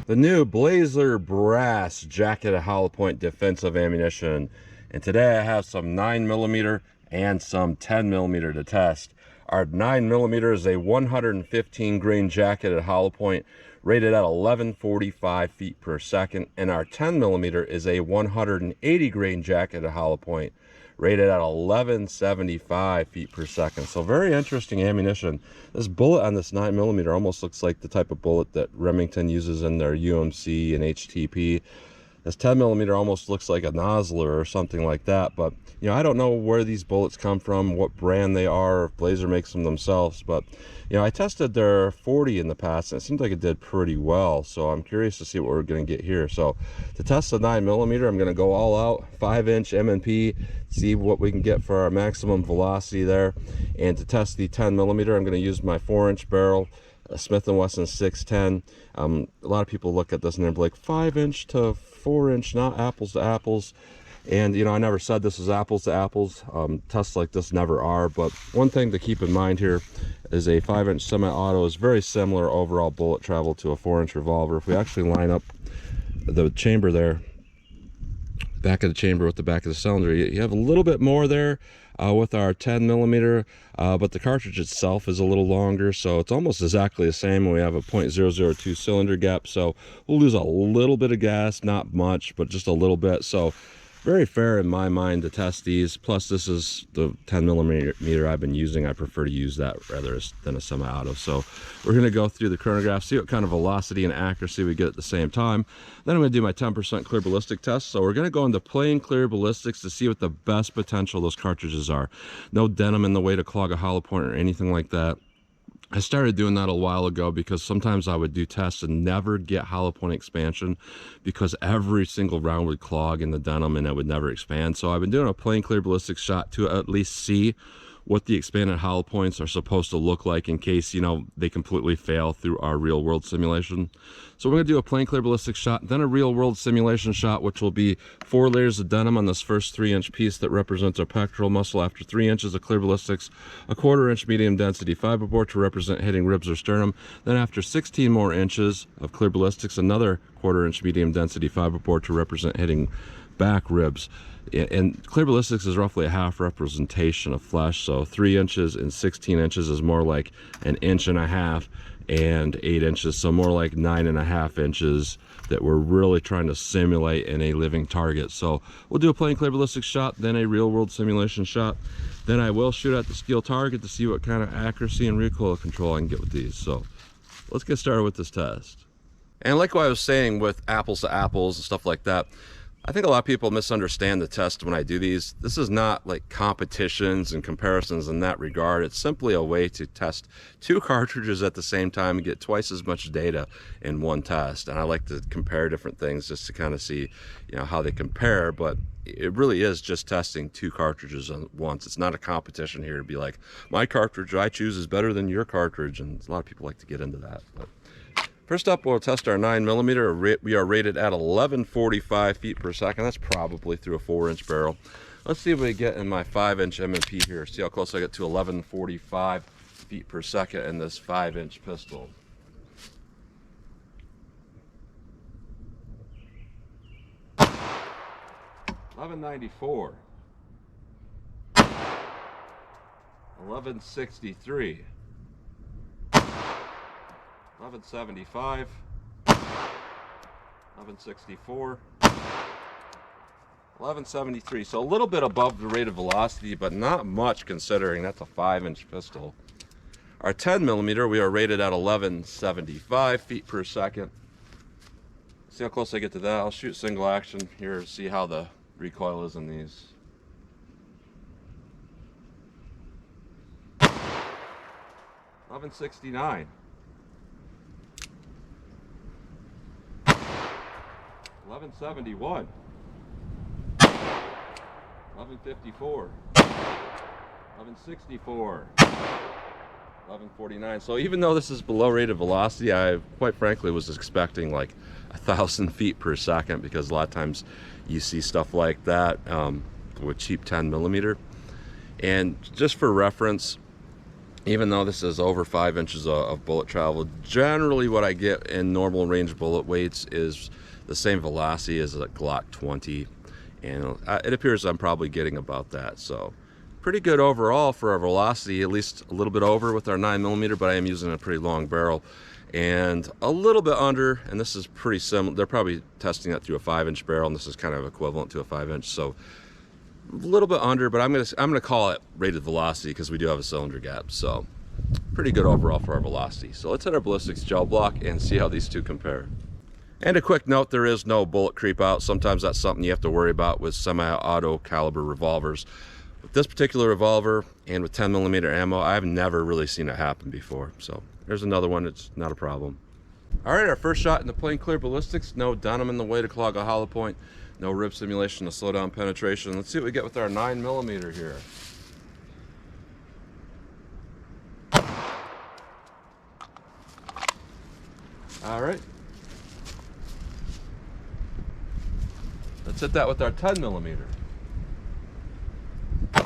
the new Blazer brass jacketed hollow point defensive ammunition. And today I have some 9mm and some 10mm to test. Our 9mm is a 115 grain jacketed hollow point rated at 1145 feet per second, and our 10mm is a 180 grain jacketed hollow point rated at 1175 feet per second. So very interesting ammunition. This bullet on this 9mm almost looks like the type of bullet that Remington uses in their UMC and HTP. This 10mm almost looks like a Nosler or something like that, but you know, I don't know where these bullets come from, what brand they are, or if Blazer makes them themselves. But you know, I tested their 40 in the past and it seemed like it did pretty well, so I'm curious to see what we're going to get here. So to test the 9mm, I'm going to go all out 5-inch M&P, see what we can get for our maximum velocity there. And to test the 10mm, I'm going to use my 4-inch barrel, a Smith & Wesson 610. A lot of people look at this and they're like, 5-inch to 4-inch, not apples to apples. And you know, I never said this was apples to apples. Tests like this never are. But one thing to keep in mind here is a 5-inch semi-auto is very similar overall bullet travel to a 4-inch revolver. If we actually line up the chamber there, back of the chamber with the back of the cylinder, you have a little bit more there with our 10mm, but the cartridge itself is a little longer, so it's almost exactly the same when we have a .002 cylinder gap. So we'll lose a little bit of gas, not much, but just a little bit. So very fair in my mind to test these. Plus this is the 10mm I've been using. I prefer to use that rather than a semi-auto. So we're going to go through the chronograph, see what kind of velocity and accuracy we get at the same time. Then I'm going to do my 10% clear ballistic test. So we're going to go into plain clear ballistics to see what the best potential those cartridges are. No denim in the way to clog a hollow point or anything like that. I started doing that a while ago because sometimes I would do tests and never get hollow point expansion because every single round would clog in the denim and it would never expand. So I've been doing a plain clear ballistics shot to at least see what the expanded hollow points are supposed to look like in case, you know, they completely fail through our real world simulation. So we're going to do a plain clear ballistic shot, then a real world simulation shot, which will be 4 layers of denim on this first 3-inch piece that represents our pectoral muscle. After 3 inches of clear ballistics, a 1/4-inch medium density fiberboard to represent hitting ribs or sternum. Then after 16 more inches of clear ballistics, another 1/4-inch medium density fiberboard to represent hitting back ribs. And clear ballistics is roughly a half representation of flesh, so 3 inches and 16 inches is more like 1.5 inches and 8 inches, so more like 9.5 inches that we're really trying to simulate in a living target. So we'll do a plain clear ballistics shot, then a real world simulation shot. Then I will shoot at the steel target to see what kind of accuracy and recoil control I can get with these. So let's get started with this test. And like what I was saying with apples to apples and stuff like that, I think a lot of people misunderstand the test when I do these. This is not like competitions and comparisons in that regard. It's simply a way to test 2 cartridges at the same time and get twice as much data in one test. And I like to compare different things just to kind of see, you know, how they compare. But it really is just testing 2 cartridges at once. It's not a competition here to be like, my cartridge I choose is better than your cartridge. And a lot of people like to get into that. But first up, we'll test our 9mm. We are rated at 1145 feet per second. That's probably through a 4-inch barrel. Let's see what we get in my 5-inch M&P here. See how close I get to 1145 feet per second in this 5-inch pistol. $11.94. $11.63. 1175, 1164, 1173. So a little bit above the rate of velocity, but not much considering that's a 5-inch pistol. Our 10mm, we are rated at 1175 feet per second. See how close I get to that. I'll shoot single action here to see how the recoil is in these. $11.69. 1171, 1154, 1164, 1149. So even though this is below rated velocity, I quite frankly was expecting like 1,000 feet per second, because a lot of times you see stuff like that with cheap 10mm. And just for reference, even though this is over 5 inches of bullet travel, generally what I get in normal range bullet weights is the same velocity as a Glock 20, and it appears I'm probably getting about that. So pretty good overall for our velocity, at least a little bit over with our 9mm, but I am using a pretty long barrel, and a little bit under, and this is pretty similar. They're probably testing that through a 5-inch barrel, and this is kind of equivalent to a 5-inch, so a little bit under, but I'm gonna call it rated velocity because we do have a cylinder gap. So pretty good overall for our velocity. So let's hit our ballistics gel block and see how these two compare. And a quick note, there is no bullet creep out. Sometimes that's something you have to worry about with semi-auto caliber revolvers. With this particular revolver and with 10mm ammo, I've never really seen it happen before. So there's another one, it's not a problem. All right, our first shot in the plain clear ballistics. No denim in the way to clog a hollow point. No rib simulation to slow down penetration. Let's see what we get with our 9mm here. All right. Let's hit that with our 10mm. Let's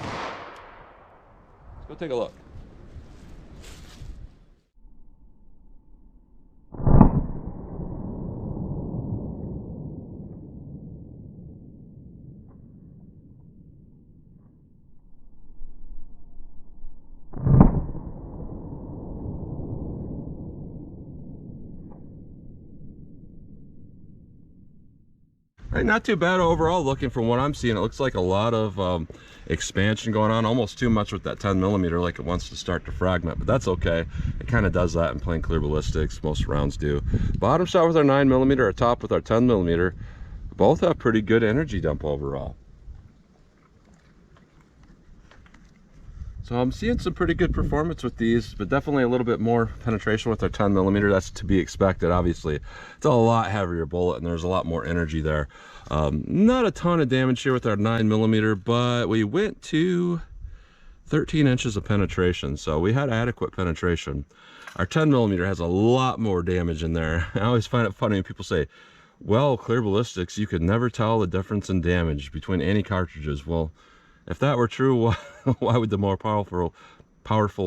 go take a look. Right, not too bad overall. Looking from what I'm seeing, it looks like a lot of expansion going on, almost too much with that 10mm, like it wants to start to fragment, but that's okay. It kind of does that in plain clear ballistics. Most rounds do. Bottom shot with our 9mm, or top with our 10mm. Both have pretty good energy dump overall. So I'm seeing some pretty good performance with these, but definitely a little bit more penetration with our 10mm. That's to be expected, obviously. It's a lot heavier bullet and there's a lot more energy there. Not a ton of damage here with our 9mm, but we went to 13 inches of penetration, so we had adequate penetration. Our 10mm has a lot more damage in there. I always find it funny when people say, well, clear ballistics, you could never tell the difference in damage between any cartridges. Well, if that were true, why would the more powerful,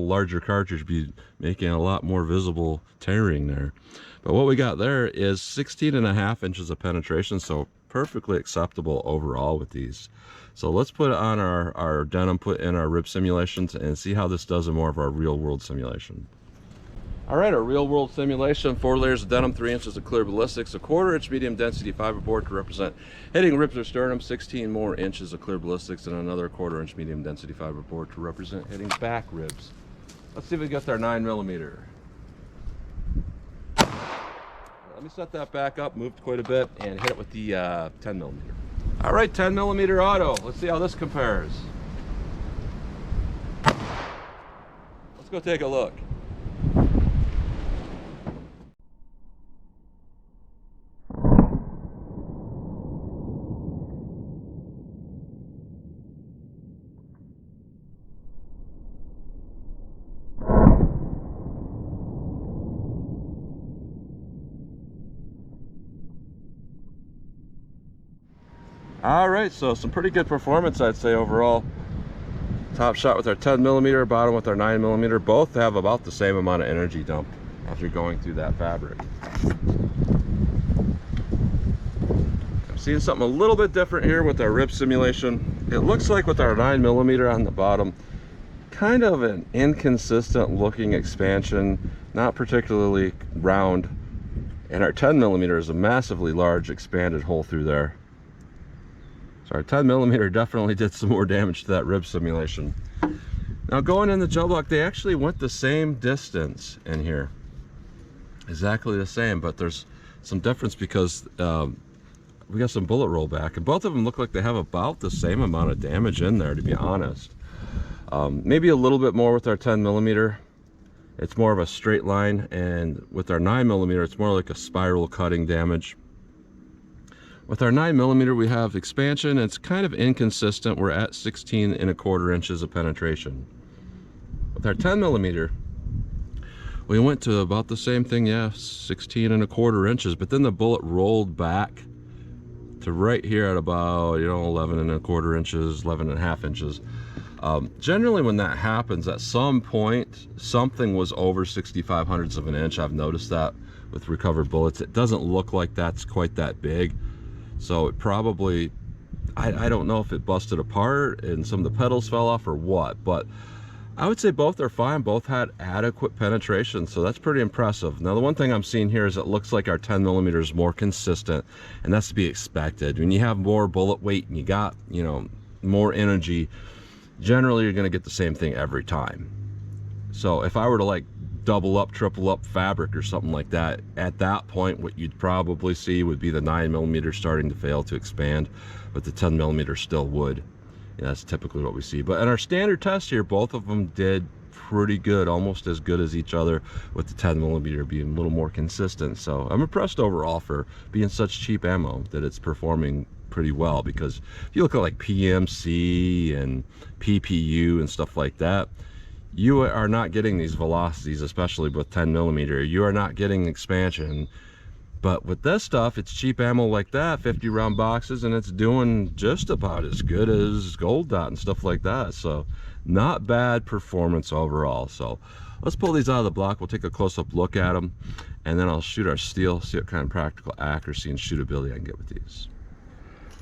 larger cartridge be making a lot more visible tearing there? But what we got there is 16.5 inches of penetration, so perfectly acceptable overall with these. So let's put it on our denim, put in our rib simulations, and see how this does in more of our real world simulation. All right, our real world simulation: 4 layers of denim, 3 inches of clear ballistics, a 1/4 inch medium density fiberboard to represent hitting ribs or sternum, 16 more inches of clear ballistics, and another 1/4 inch medium density fiberboard to represent hitting back ribs. Let's see if we get our 9mm. Let me set that back up, moved quite a bit, and hit it with the 10mm. All right, 10mm auto. Let's see how this compares. Let's go take a look. All right, so some pretty good performance, I'd say, overall. Top shot with our 10mm, bottom with our 9mm. Both have about the same amount of energy dump after going through that fabric. I'm seeing something a little bit different here with our rib simulation. It looks like with our 9mm on the bottom, kind of an inconsistent looking expansion, not particularly round. And our 10mm is a massively large expanded hole through there. So our 10mm definitely did some more damage to that rib simulation. Now going in the gel block, they actually went the same distance in here. Exactly the same, but there's some difference because we got some bullet rollback, and both of them look like they have about the same amount of damage in there, to be honest. Maybe a little bit more with our 10mm. It's more of a straight line, and with our 9mm, it's more like a spiral cutting damage. With our 9mm, we have expansion. It's kind of inconsistent. We're at 16.25 inches of penetration. With our 10mm, we went to about the same thing, yeah, 16.25 inches, but then the bullet rolled back to right here at about, 11.25 inches, 11.5 inches. Generally when that happens, at some point something was over 65/100ths of an inch. I've noticed that with recovered bullets. It doesn't look like that's quite that big, so it probably, I don't know if it busted apart and some of the petals fell off or what, but I would say both are fine. Both had adequate penetration, so that's pretty impressive. Now the one thing I'm seeing here is it looks like our 10mm is more consistent, and that's to be expected. When you have more bullet weight and you got, you know, more energy, generally you're going to get the same thing every time. So if I were to like double up, triple up fabric or something like that, at that point what you'd probably see would be the 9mm starting to fail to expand, but the 10mm still would. Yeah, that's typically what we see. But in our standard test here, both of them did pretty good, almost as good as each other, with the 10mm being a little more consistent. So I'm impressed overall for being such cheap ammo that it's performing pretty well, because if you look at like PMC and PPU and stuff like that, you are not getting these velocities, especially with 10mm. You are not getting expansion. But with this stuff, it's cheap ammo like that, 50 round boxes, and it's doing just about as good as Gold Dot and stuff like that. So not bad performance overall. So let's pull these out of the block. We'll take a close-up look at them, and then I'll shoot our steel, see what kind of practical accuracy and shootability I can get with these.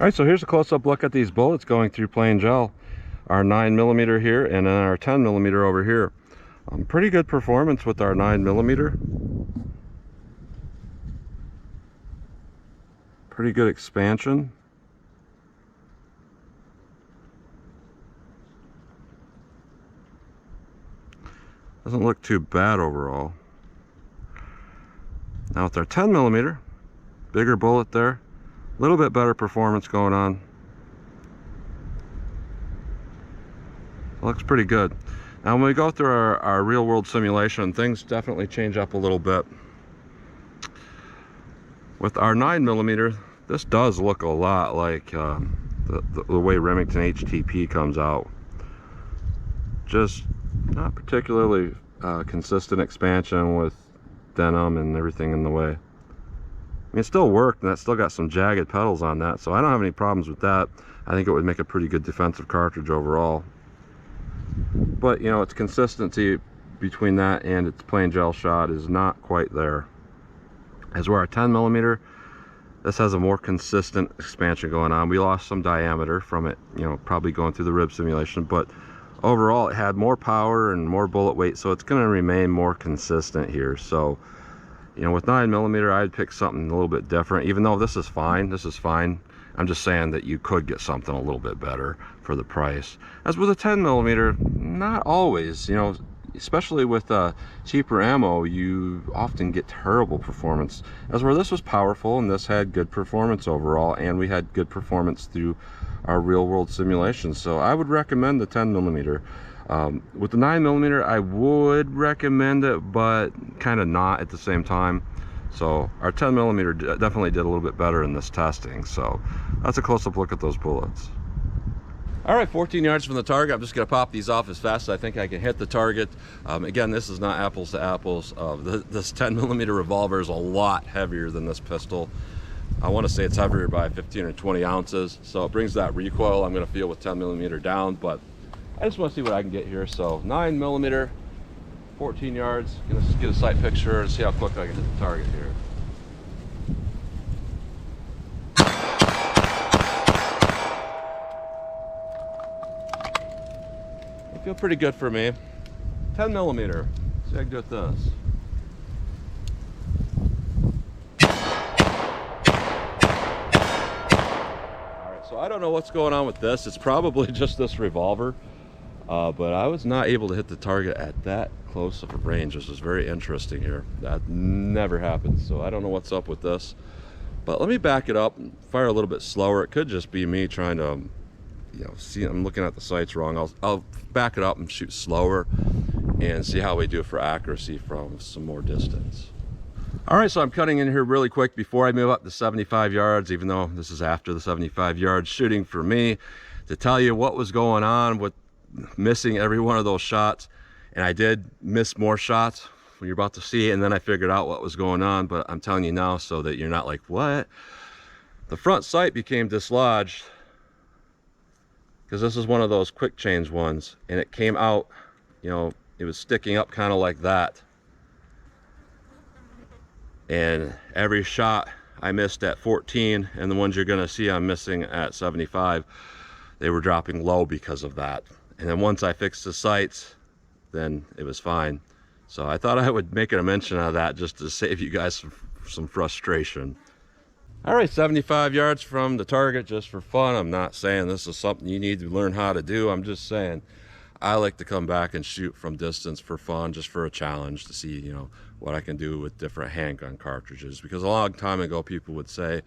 All right, so here's a close-up look at these bullets going through plain gel. Our 9mm here, and then our 10mm over here. Pretty good performance with our 9mm. Pretty good expansion. Doesn't look too bad overall. Now with our 10mm, bigger bullet there, a little bit better performance going on. Looks pretty good. Now when we go through our real world simulation, things definitely change up a little bit. With our 9mm, this does look a lot like the way Remington HTP comes out. Just not particularly consistent expansion with denim and everything in the way. I mean, it still worked, and that still got some jagged petals on that, so I don't have any problems with that. I think it would make a pretty good defensive cartridge overall. But, you know, its consistency between that and its plain gel shot is not quite there. As where our 10mm, this has a more consistent expansion going on. We lost some diameter from it, you know, probably going through the rib simulation, but overall it had more power and more bullet weight, so it's going to remain more consistent here. So, you know, with 9mm, I'd pick something a little bit different. Even though this is fine, I'm just saying that you could get something a little bit better for the price. As with a 10mm, not always, you know, especially with cheaper ammo, you often get terrible performance. As where this was powerful and this had good performance overall, and we had good performance through our real world simulations. So I would recommend the 10mm. With the 9mm, I would recommend it, but kind of not at the same time. So our 10mm definitely did a little bit better in this testing. So that's a close-up look at those bullets. All right, 14 yards from the target. I'm just going to pop these off as fast as I think I can hit the target. Again, this is not apples to apples. This 10mm revolver is a lot heavier than this pistol. I want to say it's heavier by 15 or 20 ounces. So it brings that recoil I'm going to feel with 10mm down, but I just want to see what I can get here. So 9mm, 14 yards. Gonna get a sight picture and see how quick I can hit the target here. I feel pretty good for me. 10mm. See how I can do with this. Alright, so I don't know what's going on with this. It's probably just this revolver. But I was not able to hit the target at that close of a range. This is very interesting here. That never happens, so I don't know what's up with this. But let me back it up and fire a little bit slower. It could just be me trying to, you know, see, I'm looking at the sights wrong. I'll back it up and shoot slower and see how we do for accuracy from some more distance. All right, so I'm cutting in here really quick before I move up to 75 yards, even though this is after the 75 yards shooting for me, to tell you what was going on with missing every one of those shots. And I did miss more shots when you're about to see it, and then I figured out what was going on. But I'm telling you now so that you're not like, what? The front sight became dislodged because this is one of those quick change ones, and it came out, you know, it was sticking up kind of like that. And every shot I missed at 14, and the ones you're gonna see I'm missing at 75, they were dropping low because of that. And then once I fixed the sights, then it was fine. So I thought I would make a mention of that just to save you guys some frustration. All right, 75 yards from the target just for fun. I'm not saying this is something you need to learn how to do. I'm just saying I like to come back and shoot from distance for fun, just for a challenge to see, you know, what I can do with different handgun cartridges. Because a long time ago, people would say,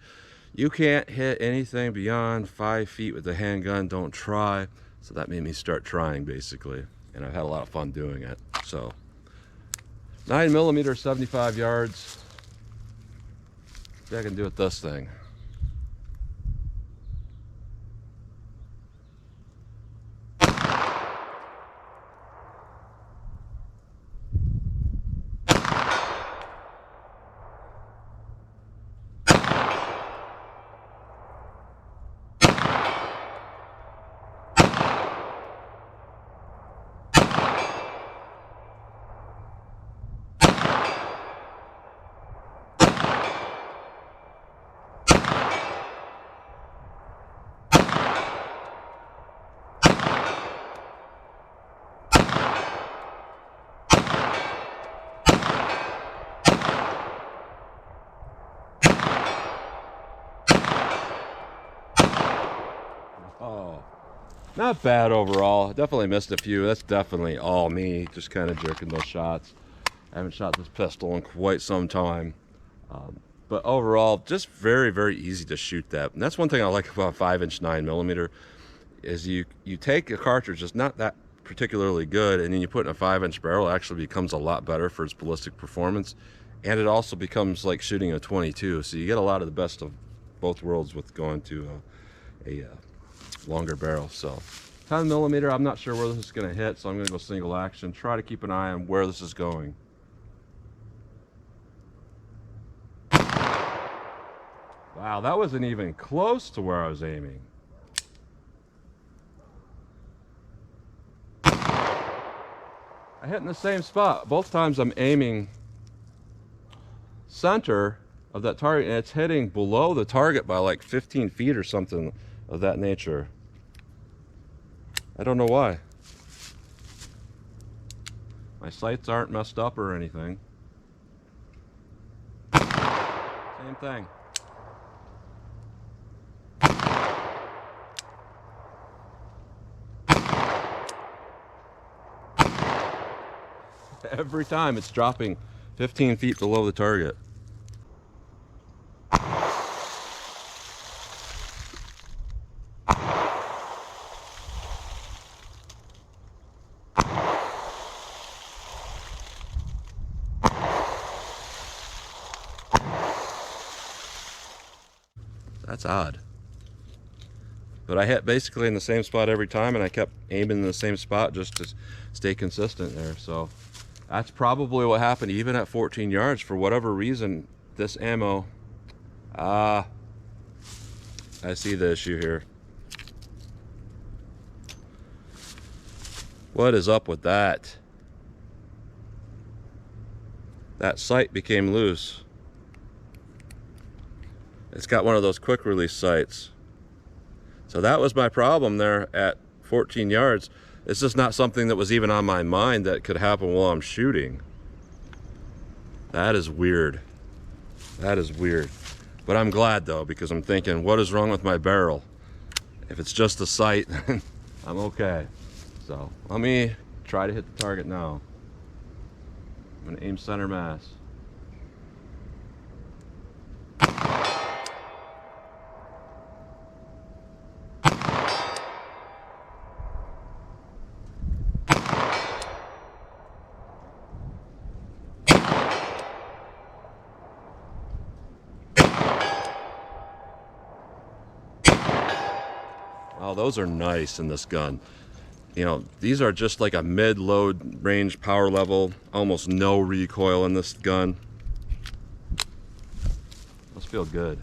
you can't hit anything beyond 5 feet with the handgun, don't try. So that made me start trying, basically. And I've had a lot of fun doing it. So 9mm, 75 yards. See, I can do with this thing. Oh, not bad overall. Definitely missed a few. That's definitely all me, just kind of jerking those shots. I haven't shot this pistol in quite some time. But overall, just very, very easy to shoot that. And that's one thing I like about 5-inch 9mm is you take a cartridge that's not that particularly good, and then you put in a 5-inch barrel. It actually becomes a lot better for its ballistic performance, and it also becomes like shooting a 22. So you get a lot of the best of both worlds with going to a longer barrel. So 10mm, I'm not sure where this is going to hit, so I'm going to go single action. Try to keep an eye on where this is going. Wow, that wasn't even close to where I was aiming. I hit in the same spot. Both times I'm aiming center of that target, and it's hitting below the target by like 15 feet or something of that nature. I don't know why. My sights aren't messed up or anything. Same thing. Every time it's dropping 15 feet below the target. That's odd. But I hit basically in the same spot every time, and I kept aiming in the same spot just to stay consistent there. So that's probably what happened even at 14 yards. For whatever reason, this ammo, I see the issue here. What is up with that? That sight became loose. It's got one of those quick release sights. So that was my problem there at 14 yards. It's just not something that was even on my mind that could happen while I'm shooting. That is weird. That is weird. But I'm glad though, because I'm thinking, what is wrong with my barrel? If it's just the sight, I'm okay. So let me try to hit the target now. I'm gonna aim center mass. Oh, those are nice in this gun. You know, these are just like a mid-load range power level, almost no recoil in this gun. Must feel good.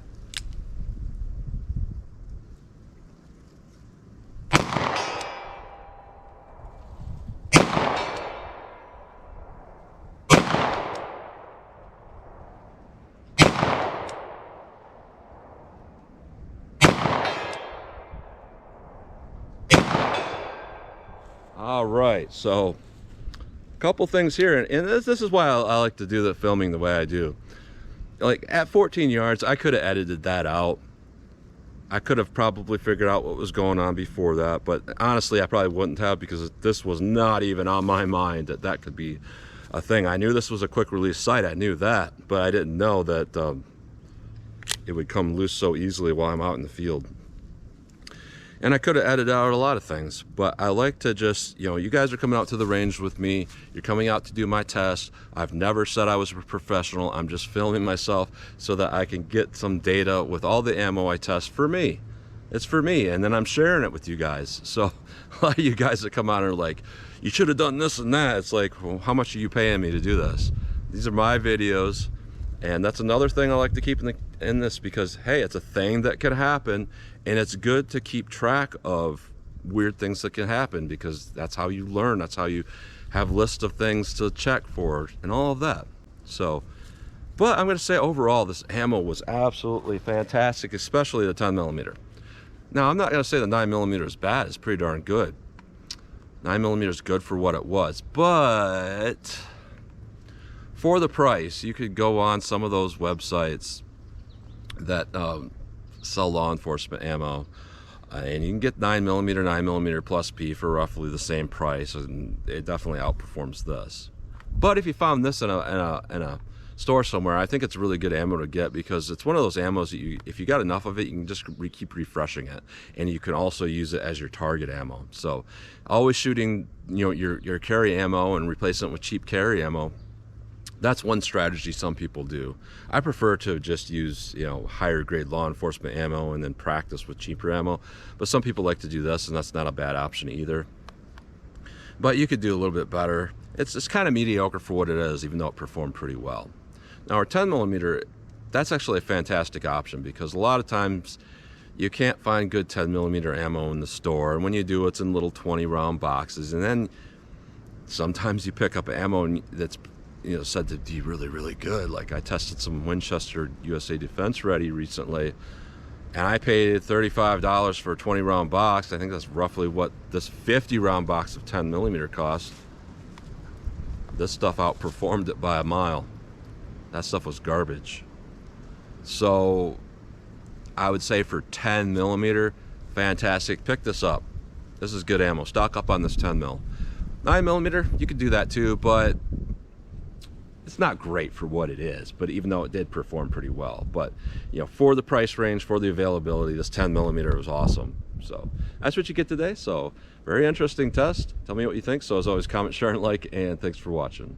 All right, so a couple things here, and this is why I like to do the filming the way I do. Like at 14 yards, I could have edited that out. I could have probably figured out what was going on before that, but honestly, I probably wouldn't have, because this was not even on my mind that that could be a thing. I knew this was a quick release sight, I knew that, but I didn't know that it would come loose so easily while I'm out in the field. And I could have edited out a lot of things, but I like to just, you know, you guys are coming out to the range with me. You're coming out to do my test. I've never said I was a professional. I'm just filming myself so that I can get some data with all the ammo I test for me. It's for me, and then I'm sharing it with you guys. So a lot of you guys that come out are like, you should have done this and that. It's like, well, how much are you paying me to do this? These are my videos. And that's another thing I like to keep in this, because hey, it's a thing that can happen, and it's good to keep track of weird things that can happen, because that's how you learn. That's how you have lists of things to check for and all of that. So, but I'm going to say overall, this ammo was absolutely fantastic, especially the 10mm. Now, I'm not going to say the 9mm is bad. It's pretty darn good. 9mm is good for what it was, but for the price, you could go on some of those websites that sell law enforcement ammo, and you can get 9mm, 9mm plus P for roughly the same price, and it definitely outperforms this. But if you found this in a store somewhere, I think it's really good ammo to get, because it's one of those ammos that if you got enough of it, you can just keep refreshing it, and you can also use it as your target ammo. So always shooting, you know, your carry ammo and replacing it with cheap carry ammo. That's one strategy some people do. I prefer to just use, you know, higher grade law enforcement ammo and then practice with cheaper ammo. But some people like to do this, and that's not a bad option either. But you could do a little bit better. It's kind of mediocre for what it is, even though it performed pretty well. Now our 10mm, that's actually a fantastic option, because a lot of times you can't find good 10mm ammo in the store. And when you do, it's in little 20-round boxes. And then sometimes you pick up ammo that's, you know, said to be really, really good. Like I tested some Winchester USA Defense Ready recently, and I paid $35 for a 20-round box. I think that's roughly what this 50-round box of 10mm cost. This stuff outperformed it by a mile. That stuff was garbage. So I would say for 10mm, fantastic. Pick this up. This is good ammo. Stock up on this 10mm. 9mm, you could do that too, but it's not great for what it is, but even though it did perform pretty well. But, you know, for the price range, for the availability, this 10mm was awesome. So that's what you get today. So very interesting test. Tell me what you think. So as always, comment, share, and like, and thanks for watching.